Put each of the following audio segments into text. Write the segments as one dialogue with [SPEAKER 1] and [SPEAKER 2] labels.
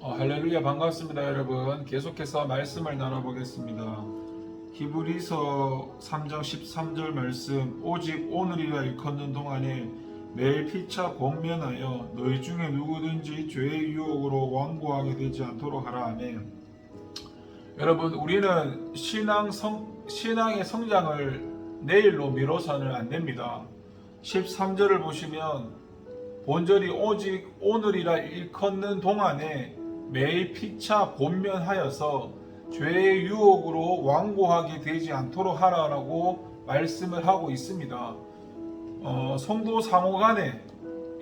[SPEAKER 1] 할렐루야, 반갑습니다. 여러분, 계속해서 말씀을 나눠보겠습니다. 히브리서 3장 13절 말씀, 오직 오늘이라 일컫는 동안에 매일 피차 권면하여 너희 중에 누구든지 죄의 유혹으로 완고하게 되지 않도록 하라. 아멘. 여러분, 우리는 신앙의 성장을 내일로 미뤄서는 안 됩니다. 13절을 보시면 본절이 오직 오늘이라 일컫는 동안에 매일 피차 권면하여서 죄의 유혹으로 완고하게 되지 않도록 하라라고 말씀을 하고 있습니다. 성도 상호 간에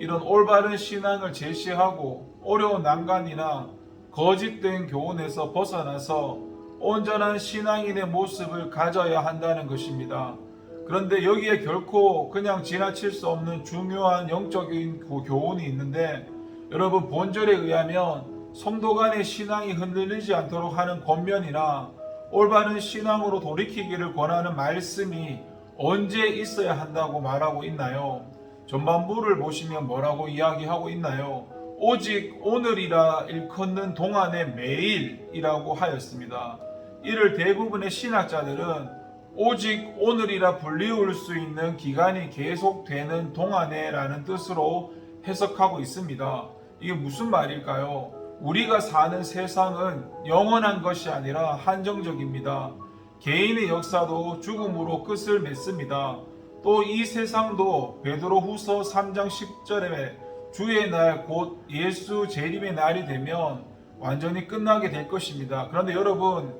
[SPEAKER 1] 이런 올바른 신앙을 제시하고 어려운 난간이나 거짓된 교훈에서 벗어나서 온전한 신앙인의 모습을 가져야 한다는 것입니다. 그런데 여기에 결코 그냥 지나칠 수 없는 중요한 영적인 교훈이 있는데, 여러분, 본절에 의하면 성도 간의 신앙이 흔들리지 않도록 하는 권면이나 올바른 신앙으로 돌이키기를 권하는 말씀이 언제 있어야 한다고 말하고 있나요? 전반부를 보시면 뭐라고 이야기하고 있나요? 오직 오늘이라 일컫는 동안에 매일이라고 하였습니다. 이를 대부분의 신학자들은 오직 오늘이라 불리울 수 있는 기간이 계속되는 동안에 라는 뜻으로 해석하고 있습니다. 이게 무슨 말일까요? 우리가 사는 세상은 영원한 것이 아니라 한정적입니다. 개인의 역사도 죽음으로 끝을 맺습니다. 또 이 세상도 베드로후서 3장 10절에 주의 날 곧 예수 재림의 날이 되면 완전히 끝나게 될 것입니다. 그런데 여러분,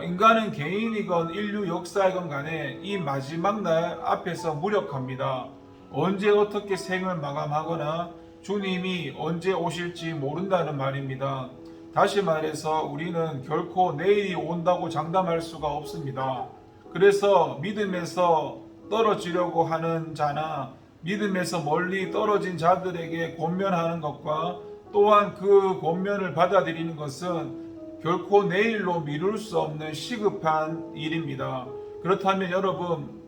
[SPEAKER 1] 인간은 개인이건 인류 역사이건 간에 이 마지막 날 앞에서 무력합니다. 언제 어떻게 생을 마감하거나 주님이 언제 오실지 모른다는 말입니다. 다시 말해서 우리는 결코 내일이 온다고 장담할 수가 없습니다. 그래서 믿음에서 떨어지려고 하는 자나 믿음에서 멀리 떨어진 자들에게 권면하는 것과 또한 그 권면을 받아들이는 것은 결코 내일로 미룰 수 없는 시급한 일입니다. 그렇다면 여러분,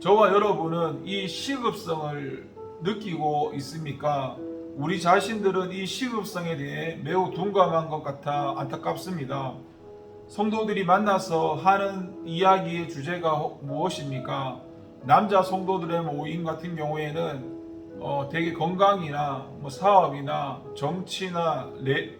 [SPEAKER 1] 저와 여러분은 이 시급성을 느끼고 있습니까? 우리 자신들은 이 시급성에 대해 매우 둔감한 것 같아 안타깝습니다. 성도들이 만나서 하는 이야기의 주제가 무엇입니까? 남자 성도들의 모임 같은 경우에는 되게 건강이나 사업이나 정치나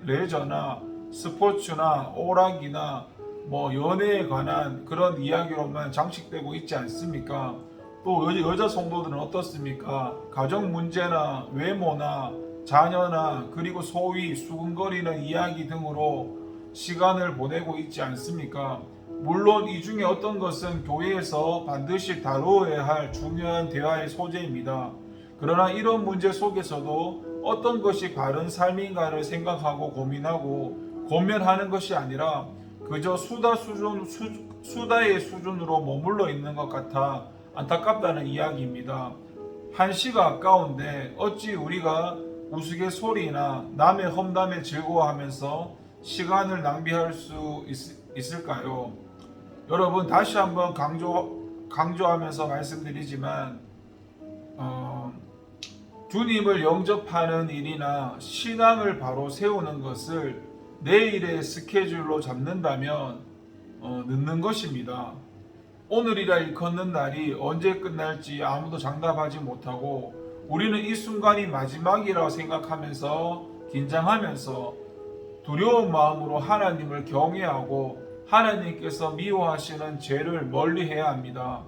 [SPEAKER 1] 레저나 스포츠나 오락이나 연애에 관한 그런 이야기로만 장식되고 있지 않습니까? 또 여자 성도들은 어떻습니까? 가정 문제나 외모나 자녀나 그리고 소위 수근거리는 이야기 등으로 시간을 보내고 있지 않습니까? 물론 이 중에 어떤 것은 교회에서 반드시 다루어야 할 중요한 대화의 소재입니다. 그러나 이런 문제 속에서도 어떤 것이 바른 삶인가를 생각하고 고민하고 고면하는 것이 아니라 그저 수다의 수준으로 머물러 있는 것 같아 안타깝다는 이야기입니다. 한시가 아까운데 어찌 우리가 우스갯소리나 남의 험담에 즐거워하면서 시간을 낭비할 수 있을까요? 여러분, 다시 한번 강조하면서 말씀드리지만 주님을 영접하는 일이나 신앙을 바로 세우는 것을 내일의 스케줄로 잡는다면 늦는 것입니다. 오늘이라 일컫는 날이 언제 끝날지 아무도 장담하지 못하고 우리는 이 순간이 마지막이라 생각하면서 긴장하면서 두려운 마음으로 하나님을 경외하고 하나님께서 미워하시는 죄를 멀리해야 합니다.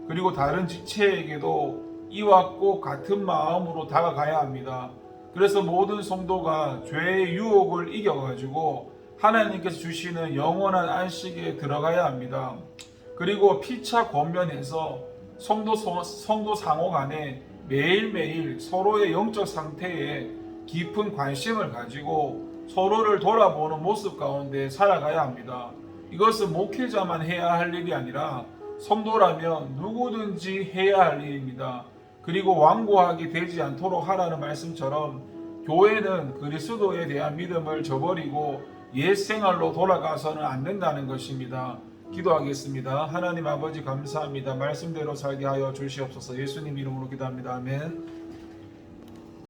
[SPEAKER 1] 그리고 다른 지체에게도 이와 꼭 같은 마음으로 다가가야 합니다. 그래서 모든 성도가 죄의 유혹을 이겨가지고 하나님께서 주시는 영원한 안식에 들어가야 합니다. 그리고 피차 권면해서 성도 상호 간에 매일매일 서로의 영적 상태에 깊은 관심을 가지고 서로를 돌아보는 모습 가운데 살아가야 합니다. 이것은 목회자만 해야 할 일이 아니라 성도라면 누구든지 해야 할 일입니다. 그리고 완고하게 되지 않도록 하라는 말씀처럼 교회는 그리스도에 대한 믿음을 저버리고 옛 생활로 돌아가서는 안 된다는 것입니다. 기도하겠습니다. 하나님 아버지, 감사합니다. 말씀대로 살게 하여 주시옵소서. 예수님 이름으로 기도합니다. 아멘.